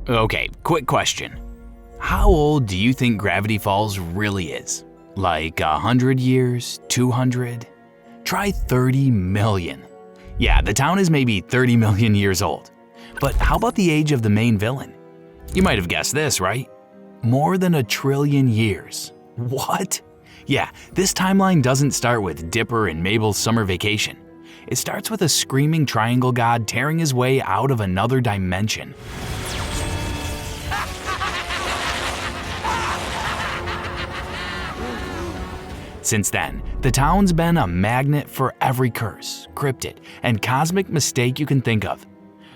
Okay, quick question. How old do you think Gravity Falls really is? Like 100 years? 200? Try 30 million. Yeah, the town is maybe 30 million years old. But how about the age of the main villain? You might have guessed this, right? More than 1 trillion years. What? Yeah, this timeline doesn't start with Dipper and Mabel's summer vacation. It starts with a screaming triangle god tearing his way out of another dimension. Since then, the town's been a magnet for every curse, cryptid, and cosmic mistake you can think of.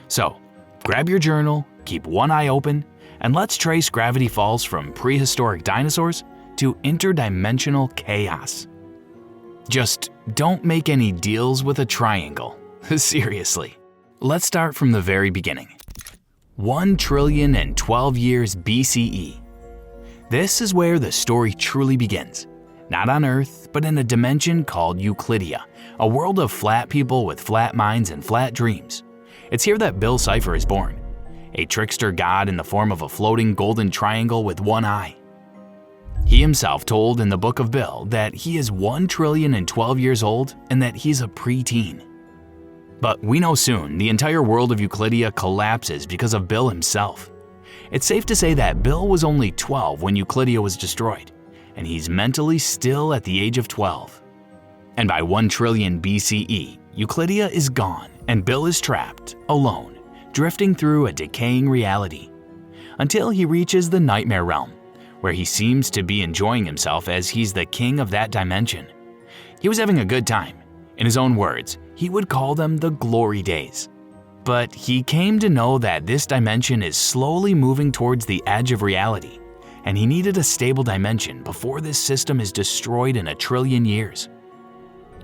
So, grab your journal, keep one eye open, and let's trace Gravity Falls from prehistoric dinosaurs to interdimensional chaos. Just don't make any deals with a triangle. Seriously. Let's start from the very beginning. 1,012 years BCE. This is where the story truly begins. Not on Earth, but in a dimension called Euclidia, a world of flat people with flat minds and flat dreams. It's here that Bill Cipher is born, a trickster god in the form of a floating golden triangle with one eye. He himself told in the Book of Bill that he is 1,012 years old and that he's a preteen. But we know soon the entire world of Euclidia collapses because of Bill himself. It's safe to say that Bill was only 12 when Euclidia was destroyed, and he's mentally still at the age of 12. And by 1 trillion BCE, Euclidia is gone and Bill is trapped, alone, drifting through a decaying reality, until he reaches the Nightmare Realm, where he seems to be enjoying himself as he's the king of that dimension. He was having a good time. In his own words, he would call them the glory days. But he came to know that this dimension is slowly moving towards the edge of reality, and he needed a stable dimension before this system is destroyed in 1 trillion years.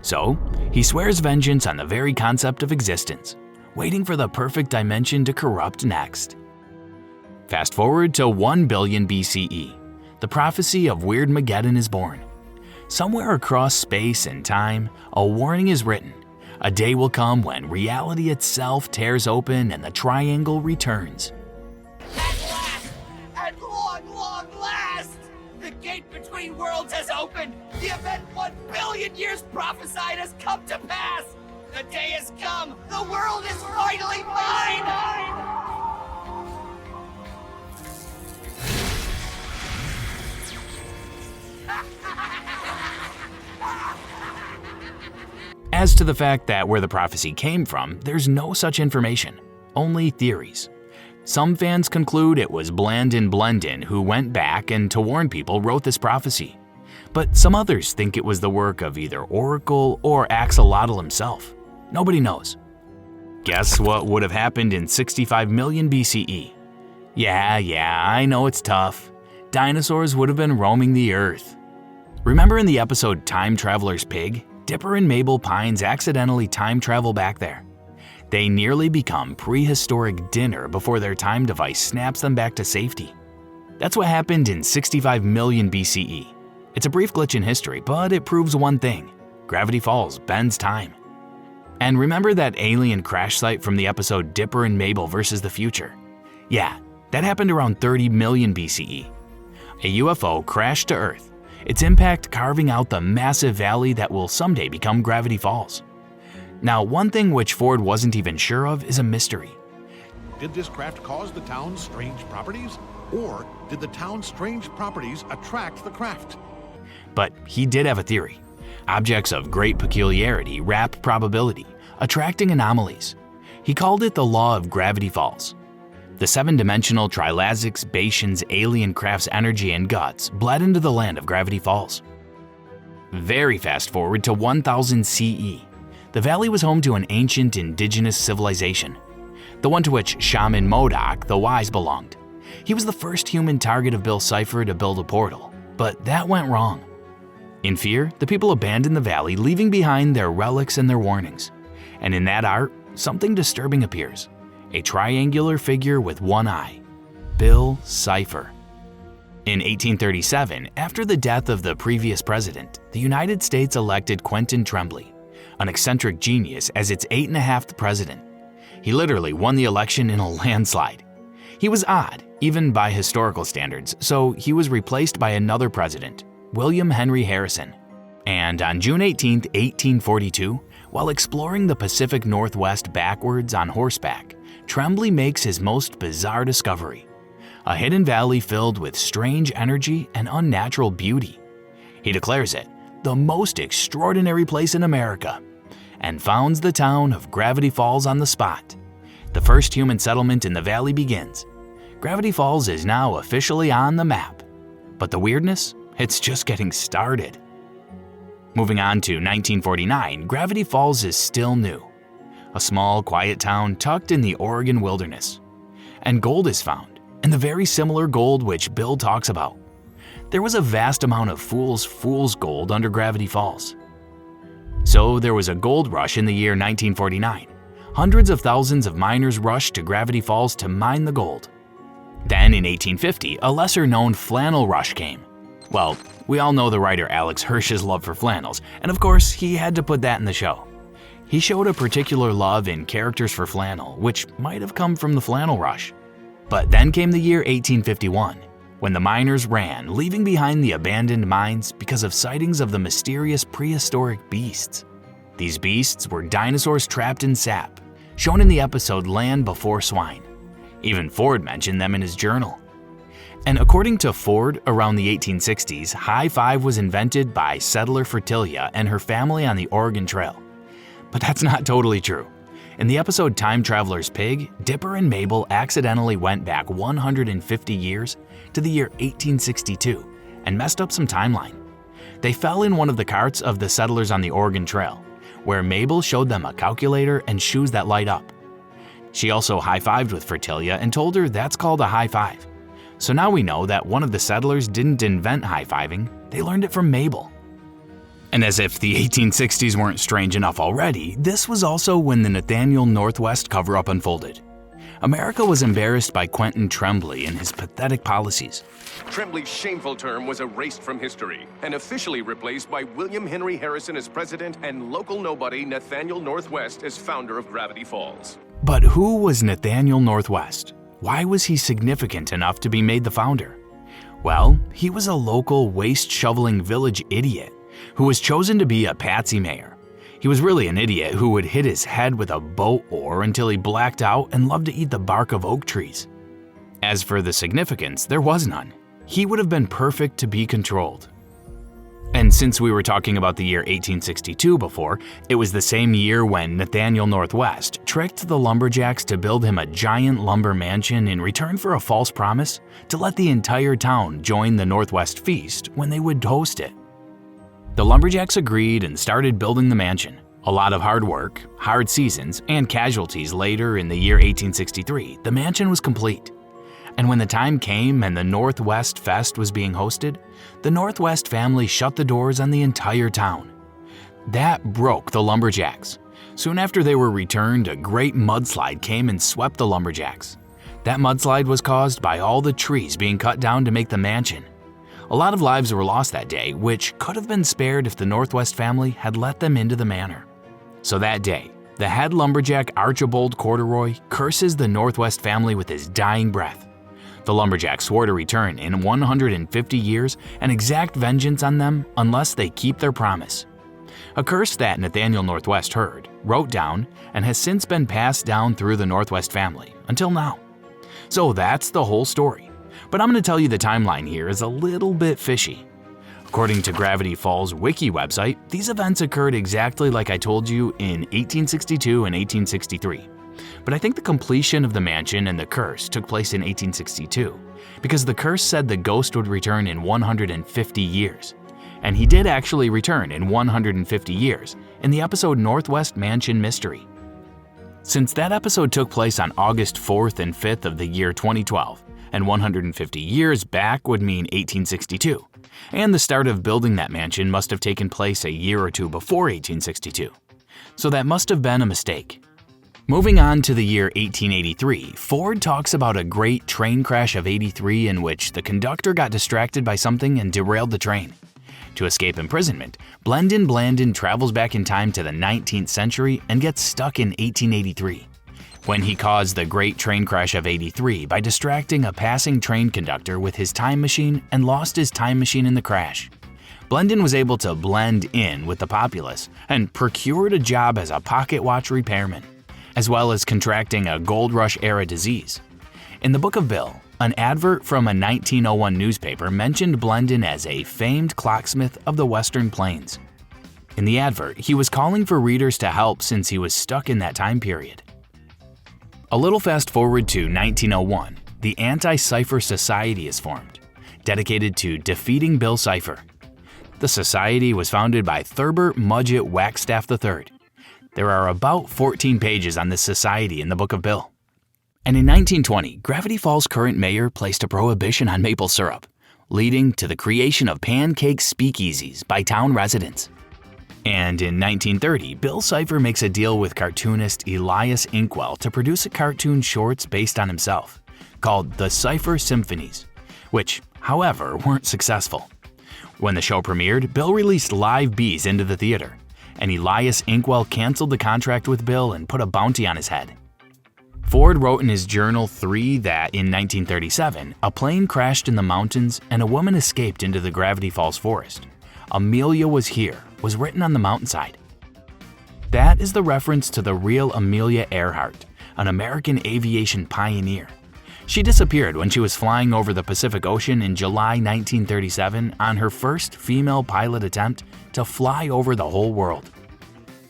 So, he swears vengeance on the very concept of existence, waiting for the perfect dimension to corrupt next. Fast forward to 1 billion BCE, the prophecy of Weirdmageddon is born. Somewhere across space and time, a warning is written. A day will come when reality itself tears open and the triangle returns. At long last, the gate between worlds has opened. The event 1 billion years prophesied has come to pass. The day has come. The world is finally mine. As to the fact that where the prophecy came from, there's no such information, only theories. Some fans conclude it was Blandin Blendin who went back and to warn people wrote this prophecy. But some others think it was the work of either Oracle or Axolotl himself. Nobody knows. Guess what would have happened in 65 million BCE? Yeah, I know it's tough. Dinosaurs would have been roaming the Earth. Remember in the episode Time Traveler's Pig? Dipper and Mabel Pines accidentally time travel back there. They nearly become prehistoric dinner before their time device snaps them back to safety. That's what happened in 65 million BCE. It's a brief glitch in history, but it proves one thing. Gravity Falls bends time. And remember that alien crash site from the episode Dipper and Mabel versus the Future? Yeah, that happened around 30 million BCE. A UFO crashed to Earth, its impact carving out the massive valley that will someday become Gravity Falls. Now, one thing which Ford wasn't even sure of is a mystery. Did this craft cause the town's strange properties? Or did the town's strange properties attract the craft? But he did have a theory. Objects of great peculiarity wrap probability, attracting anomalies. He called it the law of Gravity Falls. The 7-dimensional Trilazics Bation's alien craft's energy and guts bled into the land of Gravity Falls. Very fast forward to 1000 CE. The valley was home to an ancient indigenous civilization, the one to which Shaman Modoc the Wise belonged. He was the first human target of Bill Cipher to build a portal, but that went wrong. In fear, the people abandoned the valley, leaving behind their relics and their warnings. And in that art, something disturbing appears. A triangular figure with one eye, Bill Cipher. In 1837, after the death of the previous president, the United States elected Quentin Tremblay, an eccentric genius, as its 8.5th president. He literally won the election in a landslide. He was odd, even by historical standards, so he was replaced by another president, William Henry Harrison. And on June 18, 1842, while exploring the Pacific Northwest backwards on horseback, Tremblay makes his most bizarre discovery: a hidden valley filled with strange energy and unnatural beauty. He declares it the most extraordinary place in America, and founds the town of Gravity Falls on the spot. The first human settlement in the valley begins. Gravity Falls is now officially on the map. But the weirdness? It's just getting started. Moving on to 1949, Gravity Falls is still new. A small, quiet town tucked in the Oregon wilderness. And gold is found, and the very similar gold which Bill talks about. There was a vast amount of fool's gold under Gravity Falls. So there was a gold rush in the year 1949. Hundreds of thousands of miners rushed to Gravity Falls to mine the gold. Then in 1850, a lesser-known flannel rush came. Well, we all know the writer Alex Hirsch's love for flannels, and of course, he had to put that in the show. He showed a particular love in characters for flannel, which might have come from the flannel rush. But then came the year 1851, when the miners ran, leaving behind the abandoned mines because of sightings of the mysterious prehistoric beasts. These beasts were dinosaurs trapped in sap, shown in the episode Land Before Swine. Even Ford mentioned them in his journal. And according to Ford, around the 1860s, high five was invented by settler Fertilia and her family on the Oregon Trail. But that's not totally true. In the episode Time Traveler's Pig, Dipper and Mabel accidentally went back 150 years to the year 1862 and messed up some timeline. They fell in one of the carts of the settlers on the Oregon Trail, where Mabel showed them a calculator and shoes that light up. She also high-fived with Fertilia and told her that's called a high five. So now we know that one of the settlers didn't invent high-fiving, they learned it from Mabel. And as if the 1860s weren't strange enough already, this was also when the Nathaniel Northwest cover-up unfolded. America was embarrassed by Quentin Tremblay and his pathetic policies. Tremblay's shameful term was erased from history and officially replaced by William Henry Harrison as president and local nobody Nathaniel Northwest as founder of Gravity Falls. But who was Nathaniel Northwest? Why was he significant enough to be made the founder? Well, he was a local waste-shoveling village idiot who was chosen to be a patsy mayor. He was really an idiot who would hit his head with a boat oar until he blacked out and loved to eat the bark of oak trees. As for the significance, there was none. He would have been perfect to be controlled. And since we were talking about the year 1862 before, it was the same year when Nathaniel Northwest tricked the lumberjacks to build him a giant lumber mansion in return for a false promise to let the entire town join the Northwest Feast when they would host it. The lumberjacks agreed and started building the mansion. A lot of hard work, hard seasons, and casualties later in the year 1863, the mansion was complete. And when the time came and the Northwest Fest was being hosted, the Northwest family shut the doors on the entire town. That broke the lumberjacks. Soon after they were returned, a great mudslide came and swept the lumberjacks. That mudslide was caused by all the trees being cut down to make the mansion. A lot of lives were lost that day, which could have been spared if the Northwest family had let them into the manor. So that day, the head lumberjack Archibald Corduroy curses the Northwest family with his dying breath. The lumberjack swore to return in 150 years and exact vengeance on them unless they keep their promise. A curse that Nathaniel Northwest heard, wrote down, and has since been passed down through the Northwest family until now. So that's the whole story. But I'm going to tell you the timeline here is a little bit fishy. According to Gravity Falls wiki website, these events occurred exactly like I told you in 1862 and 1863. But I think the completion of the mansion and the curse took place in 1862, because the curse said the ghost would return in 150 years. And he did actually return in 150 years in the episode Northwest Mansion Mystery. Since that episode took place on August 4th and 5th of the year 2012, and 150 years back would mean 1862, and the start of building that mansion must have taken place a year or two before 1862. So that must have been a mistake. Moving on to the year 1883, Ford talks about a great train crash of '83 in which the conductor got distracted by something and derailed the train. To escape imprisonment, Blandon travels back in time to the 19th century and gets stuck in 1883. when he caused the Great Train Crash of '83 by distracting a passing train conductor with his time machine and lost his time machine in the crash. Blendon was able to blend in with the populace and procured a job as a pocket watch repairman, as well as contracting a gold rush-era disease. In the Book of Bill, an advert from a 1901 newspaper mentioned Blendon as a famed clocksmith of the Western Plains. In the advert, he was calling for readers to help since he was stuck in that time period. A little fast forward to 1901, the Anti-Cipher Society is formed, dedicated to defeating Bill Cipher. The society was founded by Thurbert Mudgett Wagstaff III. There are about 14 pages on this society in the Book of Bill. And in 1920, Gravity Falls' current mayor placed a prohibition on maple syrup, leading to the creation of pancake speakeasies by town residents. And in 1930, Bill Cipher makes a deal with cartoonist Elias Inkwell to produce a cartoon shorts based on himself, called The Cipher Symphonies, which, however, weren't successful. When the show premiered, Bill released live bees into the theater, and Elias Inkwell canceled the contract with Bill and put a bounty on his head. Ford wrote in his Journal 3 that in 1937, a plane crashed in the mountains and a woman escaped into the Gravity Falls forest. Amelia was here was written on the mountainside. That is the reference to the real Amelia Earhart, an American aviation pioneer. She disappeared when she was flying over the Pacific Ocean in July 1937 on her first female pilot attempt to fly over the whole world.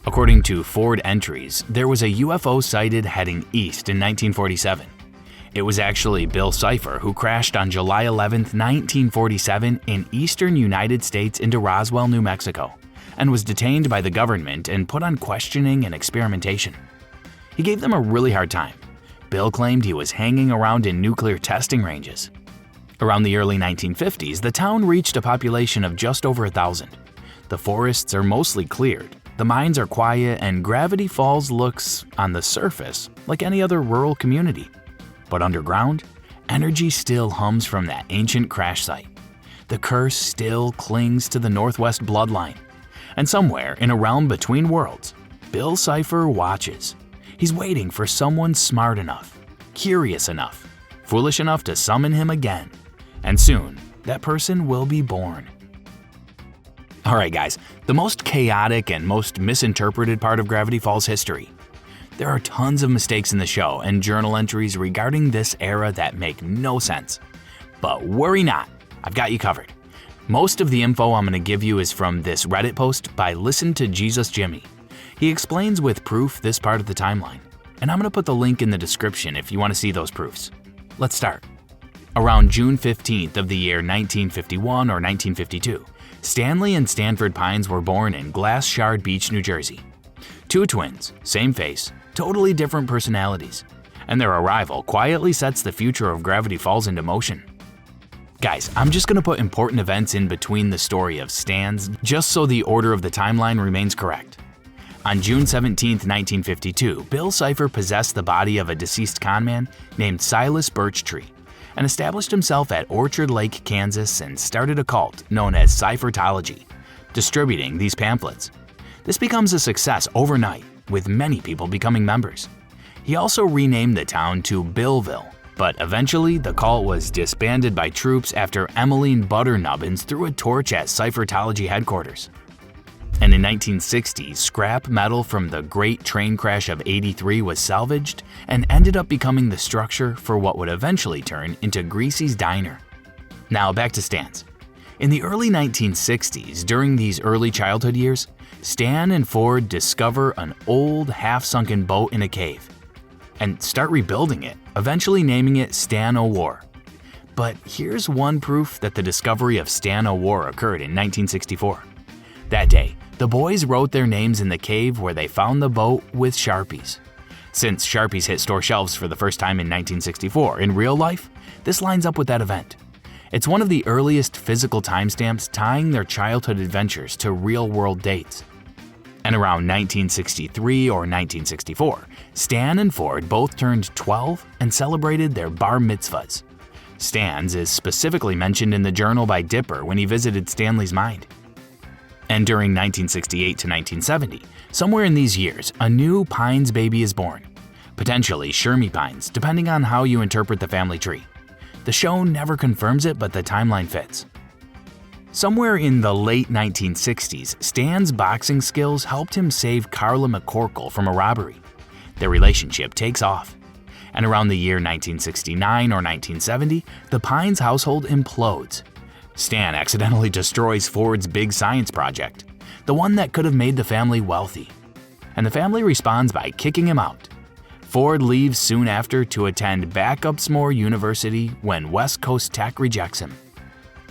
According to Ford entries, there was a UFO sighted heading east in 1947. It was actually Bill Cipher who crashed on July 11, 1947 in eastern United States into Roswell, New Mexico, and was detained by the government and put on questioning and experimentation. He gave them a really hard time. Bill claimed he was hanging around in nuclear testing ranges. Around the early 1950s, the town reached a population of just over 1,000. The forests are mostly cleared, the mines are quiet, and Gravity Falls looks, on the surface, like any other rural community. But underground, energy still hums from that ancient crash site. The curse still clings to the Northwest bloodline. And somewhere in a realm between worlds, Bill Cipher watches. He's waiting for someone smart enough, curious enough, foolish enough to summon him again. And soon, that person will be born. Alright guys, the most chaotic and most misinterpreted part of Gravity Falls history. There are tons of mistakes in the show and journal entries regarding this era that make no sense. But worry not, I've got you covered. Most of the info I'm going to give you is from this Reddit post by Listen to Jesus Jimmy. He explains with proof this part of the timeline, and I'm going to put the link in the description if you want to see those proofs. Let's start. Around June 15th of the year 1951 or 1952, Stanley and Stanford Pines were born in Glass Shard Beach, New Jersey. Two twins, same face, totally different personalities, and their arrival quietly sets the future of Gravity Falls into motion. Guys, I'm just going to put important events in between the story of Stans just so the order of the timeline remains correct. On June 17, 1952, Bill Cipher possessed the body of a deceased conman named Silas Birchtree and established himself at Orchard Lake, Kansas, and started a cult known as Ciphertology, distributing these pamphlets. This becomes a success overnight, with many people becoming members. He also renamed the town to Billville, but eventually the cult was disbanded by troops after Emmeline Butternubbins threw a torch at Ciphertology headquarters. And in 1960, scrap metal from the Great Train Crash of '83 was salvaged and ended up becoming the structure for what would eventually turn into Greasy's Diner. Now back to Stan's. In the early 1960s, during these early childhood years, Stan and Ford discover an old, half-sunken boat in a cave and start rebuilding it, eventually naming it Stan O'War. But here's one proof that the discovery of Stan O'War occurred in 1964. That day, the boys wrote their names in the cave where they found the boat with Sharpies. Since Sharpies hit store shelves for the first time in 1964 in real life, this lines up with that event. It's one of the earliest physical timestamps tying their childhood adventures to real-world dates. And around 1963 or 1964, Stan and Ford both turned 12 and celebrated their bar mitzvahs. Stan's is specifically mentioned in the journal by Dipper when he visited Stanley's mind. And during 1968 to 1970, somewhere in these years, a new Pines baby is born. potentially Shermie pines, depending on how you interpret the family tree. The show never confirms it, but the timeline fits. Somewhere in the late 1960s, Stan's boxing skills helped him save Carla McCorkle from a robbery. Their relationship takes off. And around the year 1969 or 1970, the Pines household implodes. Stan accidentally destroys Ford's big science project, the one that could have made the family wealthy. And the family responds by kicking him out. Ford leaves soon after to attend Backups-Moore University when West Coast Tech rejects him.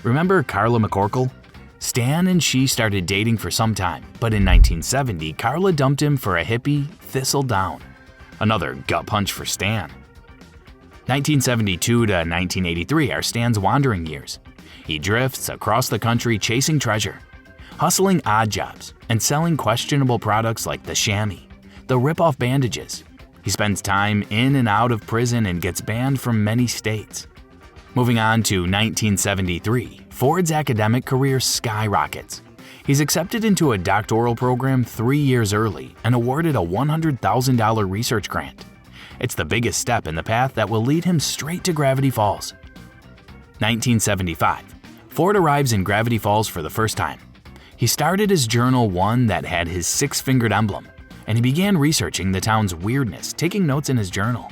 Remember Carla McCorkle? Stan and she started dating for some time, but in 1970, Carla dumped him for a hippie, Thistledown. Another gut punch for Stan. 1972 to 1983 are Stan's wandering years. He drifts across the country chasing treasure, hustling odd jobs, and selling questionable products like the chamois, the rip-off bandages. He spends time in and out of prison and gets banned from many states. Moving on to 1973, Ford's academic career skyrockets. He's accepted into a doctoral program 3 years early and awarded a $100,000 research grant. It's the biggest step in the path that will lead him straight to Gravity Falls. 1975, Ford arrives in Gravity Falls for the first time. He started his journal one that had his six-fingered emblem, and he began researching the town's weirdness, taking notes in his journal.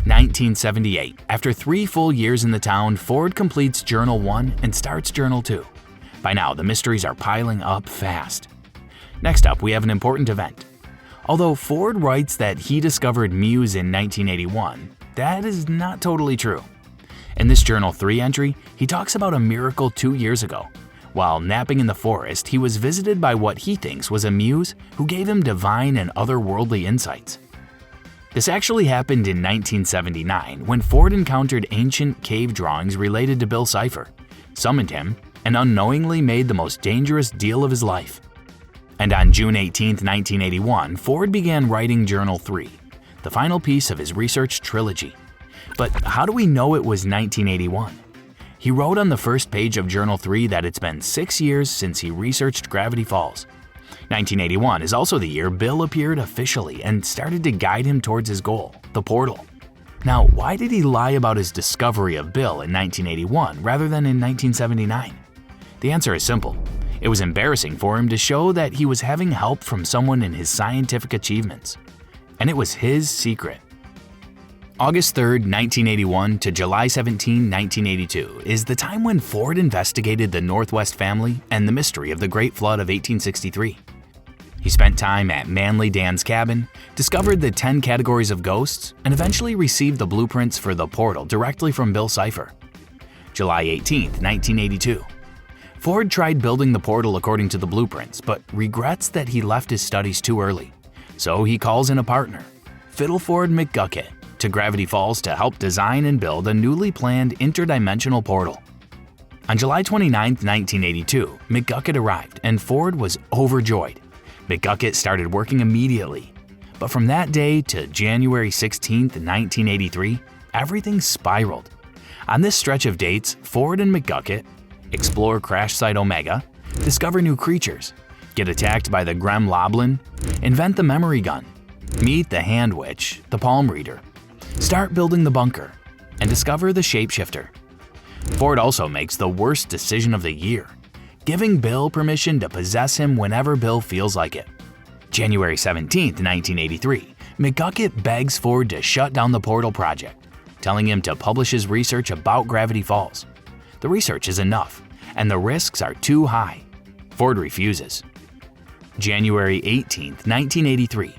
1978, after 3 full years in the town, Ford completes Journal 1 and starts Journal 2. By now, the mysteries are piling up fast. Next up, we have an important event. Although Ford writes that he discovered Muse in 1981, that is not totally true. In this Journal 3 entry, he talks about a miracle 2 years ago. While napping in the forest, he was visited by what he thinks was a muse who gave him divine and otherworldly insights. This actually happened in 1979 when Ford encountered ancient cave drawings related to Bill Cipher, summoned him, and unknowingly made the most dangerous deal of his life. And on June 18, 1981, Ford began writing Journal 3, the final piece of his research trilogy. But how do we know it was 1981? He wrote on the first page of Journal 3 that it's been 6 years since he researched Gravity Falls. 1981 is also the year Bill appeared officially and started to guide him towards his goal, the portal. Now, why did he lie about his discovery of Bill in 1981 rather than in 1979? The answer is simple. It was embarrassing for him to show that he was having help from someone in his scientific achievements. And it was his secret. August 3, 1981 to July 17, 1982 is the time when Ford investigated the Northwest family and the mystery of the Great Flood of 1863. He spent time at Manly Dan's cabin, discovered the 10 categories of ghosts, and eventually received the blueprints for the portal directly from Bill Cipher. July 18, 1982. Ford tried building the portal according to the blueprints, but regrets that he left his studies too early. So he calls in a partner, Fiddleford McGucket, to Gravity Falls to help design and build a newly planned interdimensional portal. On July 29, 1982, McGucket arrived and Ford was overjoyed. McGucket started working immediately. But from that day to January 16, 1983, everything spiraled. On this stretch of dates, Ford and McGucket explore Crash Site Omega, discover new creatures, get attacked by the Gremloblin, invent the memory gun, meet the Hand Witch, the Palm Reader, start building the bunker, and discover the Shapeshifter. Ford also makes the worst decision of the year, giving Bill permission to possess him whenever Bill feels like it. January 17, 1983, McGucket begs Ford to shut down the portal project, telling him to publish his research about Gravity Falls. The research is enough, and the risks are too high. Ford refuses. January 18, 1983,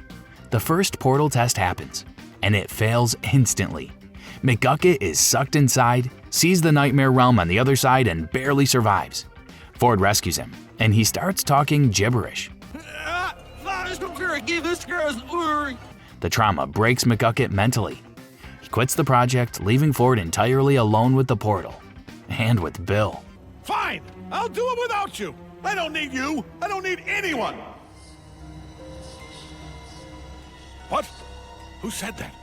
the first portal test happens, and it fails instantly. McGucket is sucked inside, sees the nightmare realm on the other side, and barely survives. Ford rescues him, and he starts talking gibberish. The trauma breaks McGucket mentally. He quits the project, leaving Ford entirely alone with the portal. And with Bill. Fine! I'll do it without you! I don't need you! I don't need anyone! What? Who said that?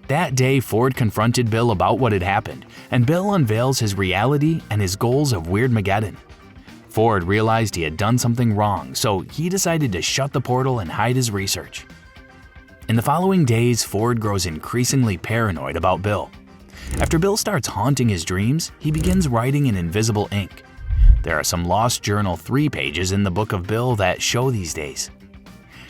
That day, Ford confronted Bill about what had happened, and Bill unveils his reality and his goals of Weirdmageddon. Ford realized he had done something wrong, so he decided to shut the portal and hide his research. In the following days, Ford grows increasingly paranoid about Bill. After Bill starts haunting his dreams, he begins writing in invisible ink. There are some lost journal 3 pages in the book of Bill that show these days.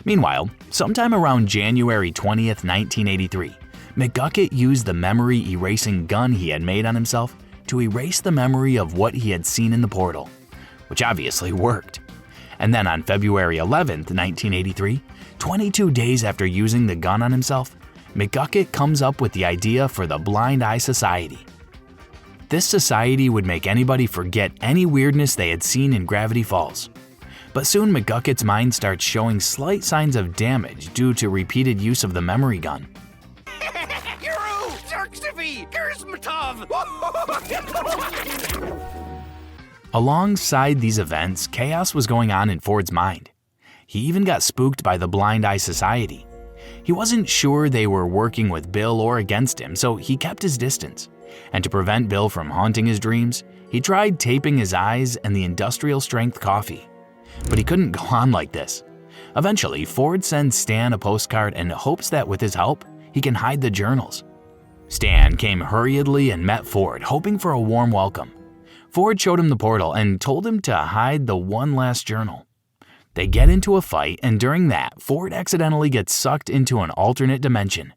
Meanwhile, sometime around January 20th, 1983, McGucket used the memory-erasing gun he had made on himself to erase the memory of what he had seen in the portal, which obviously worked. And then on February 11th, 1983, 22 days after using the gun on himself, McGucket comes up with the idea for the Blind Eye Society. This society would make anybody forget any weirdness they had seen in Gravity Falls. But soon McGucket's mind starts showing slight signs of damage due to repeated use of the memory gun. Alongside these events, chaos was going on in Ford's mind. He even got spooked by the Blind Eye Society. He wasn't sure they were working with Bill or against him, so he kept his distance. And to prevent Bill from haunting his dreams, he tried taping his eyes and the industrial-strength coffee. But he couldn't go on like this. Eventually, Ford sends Stan a postcard and hopes that with his help, he can hide the journals. Stan came hurriedly and met Ford, hoping for a warm welcome. Ford showed him the portal and told him to hide the one last journal. They get into a fight, and during that, Ford accidentally gets sucked into an alternate dimension.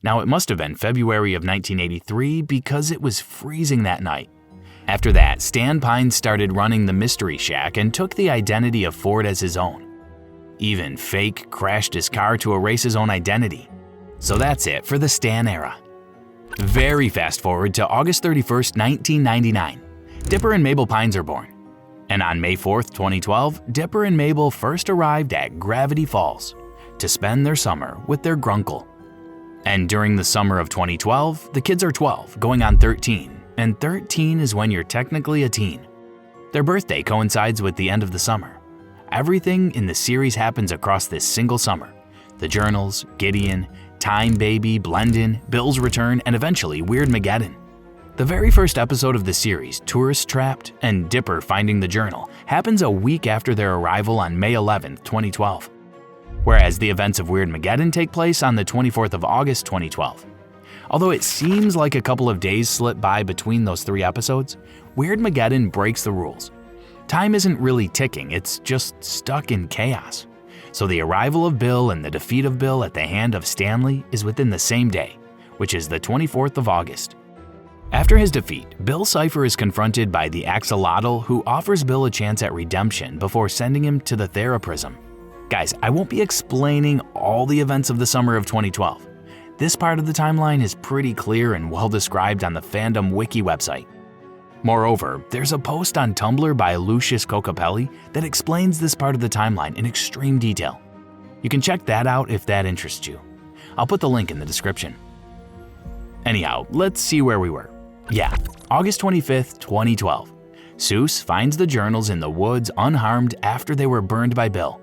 Now, it must have been February of 1983 because it was freezing that night. After that, Stan Pine started running the Mystery Shack and took the identity of Ford as his own. Even Fake crashed his car to erase his own identity. So that's it for the Stan era. Very fast forward to August 31st, 1999. Dipper and Mabel Pines are born. And on May 4th, 2012, Dipper and Mabel first arrived at Gravity Falls to spend their summer with their grunkle. And during the summer of 2012, the kids are 12, going on 13, and 13 is when you're technically a teen. Their birthday coincides with the end of the summer. Everything in the series happens across this single summer. The journals, Gideon, Time Baby, Blendin, Bill's return, and eventually Weirdmageddon. The very first episode of the series, Tourist Trapped and Dipper Finding the Journal, happens a week after their arrival on May 11, 2012. Whereas the events of Weirdmageddon take place on the 24th of August, 2012. Although it seems like a couple of days slip by between those 3 episodes, Weirdmageddon breaks the rules. Time isn't really ticking, it's just stuck in chaos. So the arrival of Bill and the defeat of Bill at the hand of Stanley is within the same day, which is the 24th of August. After his defeat, Bill Cipher is confronted by the Axolotl, who offers Bill a chance at redemption before sending him to the Theraprism. Guys, I won't be explaining all the events of the summer of 2012. This part of the timeline is pretty clear and well described on the Fandom Wiki website. Moreover, there's a post on Tumblr by Lucius Cocapelli that explains this part of the timeline in extreme detail. You can check that out if that interests you. I'll put the link in the description. Anyhow, let's see where we were. Yeah, August 25th, 2012. Seuss finds the journals in the woods unharmed after they were burned by Bill.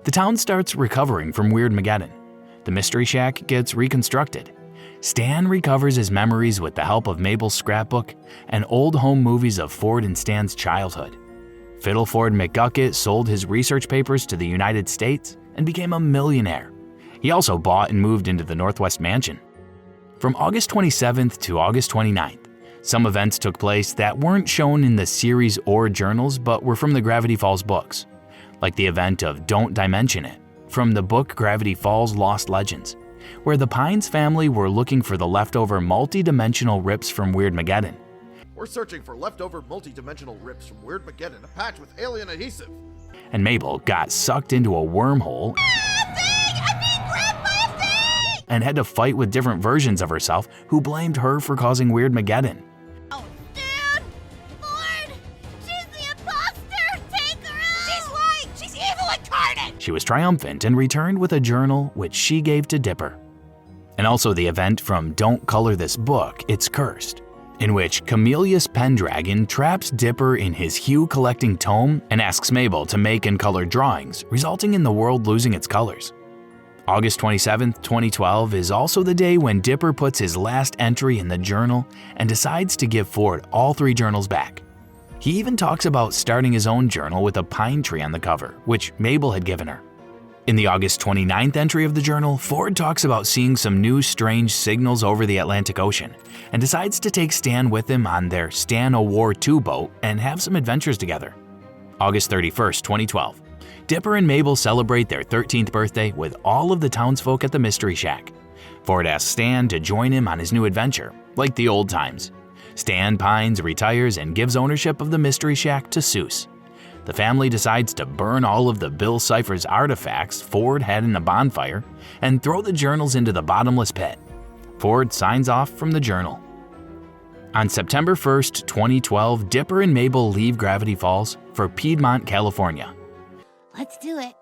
The town starts recovering from Weirdmageddon. The Mystery Shack gets reconstructed. Stan recovers his memories with the help of Mabel's scrapbook and old home movies of Ford and Stan's childhood. Fiddle Ford McGucket sold his research papers to the United States and became a millionaire. He also bought and moved into the Northwest Mansion. From August 27th to August 29th, some events took place that weren't shown in the series or journals but were from the Gravity Falls books, like the event of Don't Dimension It from the book Gravity Falls Lost Legends, where the Pines family were looking for the leftover multi-dimensional rips from Weirdmageddon. We're searching for leftover multi-dimensional rips from Weirdmageddon, a patch with alien adhesive. And Mabel got sucked into a wormhole and had to fight with different versions of herself who blamed her for causing Weirdmageddon. Oh, dude! Ford! She's the imposter! Take her out! She's lying! She's evil incarnate! She was triumphant and returned with a journal which she gave to Dipper. And also the event from Don't Color This Book, It's Cursed, in which Chameleus Pendragon traps Dipper in his hue-collecting tome and asks Mabel to make and color drawings, resulting in the world losing its colors. August 27th, 2012 is also the day when Dipper puts his last entry in the journal and decides to give Ford all 3 journals back. He even talks about starting his own journal with a pine tree on the cover, which Mabel had given her. In the August 29th entry of the journal, Ford talks about seeing some new strange signals over the Atlantic Ocean and decides to take Stan with him on their Stan O'War II boat and have some adventures together. August 31st, 2012. Dipper and Mabel celebrate their 13th birthday with all of the townsfolk at the Mystery Shack. Ford asks Stan to join him on his new adventure, like the old times. Stan pines, retires, and gives ownership of the Mystery Shack to Seuss. The family decides to burn all of the Bill Cipher's artifacts Ford had in a bonfire and throw the journals into the bottomless pit. Ford signs off from the journal. On September 1st, 2012, Dipper and Mabel leave Gravity Falls for Piedmont, California. Let's do it.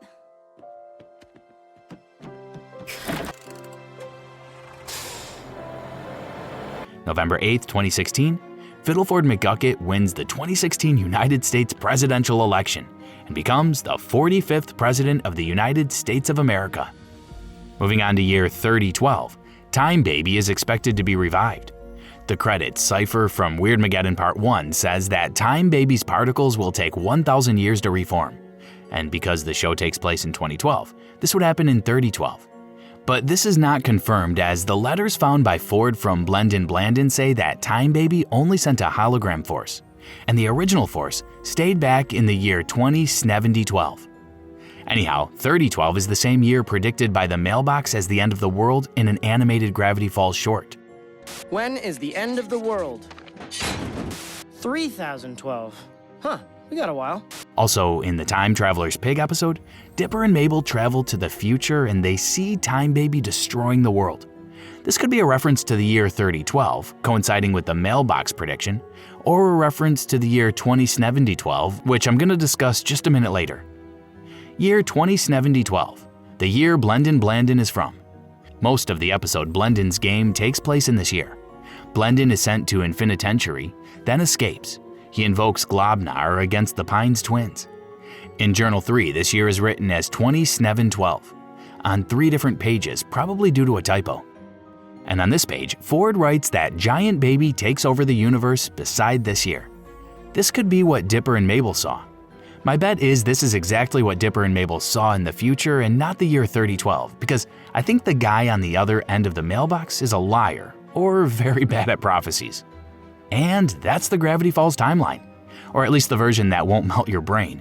November 8th, 2016, Fiddleford McGucket wins the 2016 United States presidential election and becomes the 45th President of the United States of America. Moving on to year 3012, Time Baby is expected to be revived. The credit Cipher from Weirdmageddon Part 1 says that Time Baby's particles will take 1,000 years to reform. And because the show takes place in 2012, this would happen in 3012. But this is not confirmed, as the letters found by Ford from Blendin Blandin say that Time Baby only sent a hologram force, and the original force stayed back in the year 2012. Anyhow, 3012 is the same year predicted by the mailbox as the end of the world in an animated Gravity Falls short. When is the end of the world? 3012. Huh, we got a while. Also, in the Time Traveler's Pig episode, Dipper and Mabel travel to the future and they see Time Baby destroying the world. This could be a reference to the year 3012, coinciding with the mailbox prediction, or a reference to the year 2012, which I'm going to discuss just a minute later. Year 2012, the year Blendin Blandin is from. Most of the episode Blendin's game takes place in this year. Blendin is sent to Infinitentiary, then escapes. He invokes Globnar against the Pines twins. In Journal 3, this year is written as 2012, on 3 different pages, probably due to a typo. And on this page, Ford writes that Giant Baby takes over the universe beside this year. This could be what Dipper and Mabel saw. My bet is this is exactly what Dipper and Mabel saw in the future and not the year 3012, because I think the guy on the other end of the mailbox is a liar or very bad at prophecies. And that's the Gravity Falls timeline, or at least the version that won't melt your brain.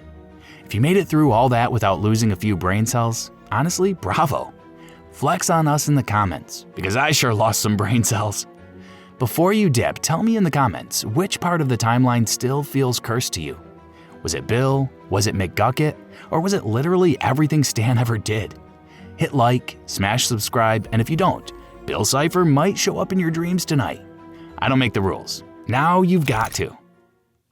If you made it through all that without losing a few brain cells, honestly, bravo. Flex on us in the comments, because I sure lost some brain cells. Before you dip, tell me in the comments which part of the timeline still feels cursed to you. Was it Bill? Was it McGucket? Or was it literally everything Stan ever did? Hit like, smash subscribe, and if you don't, Bill Cipher might show up in your dreams tonight. I don't make the rules. Now you've got to.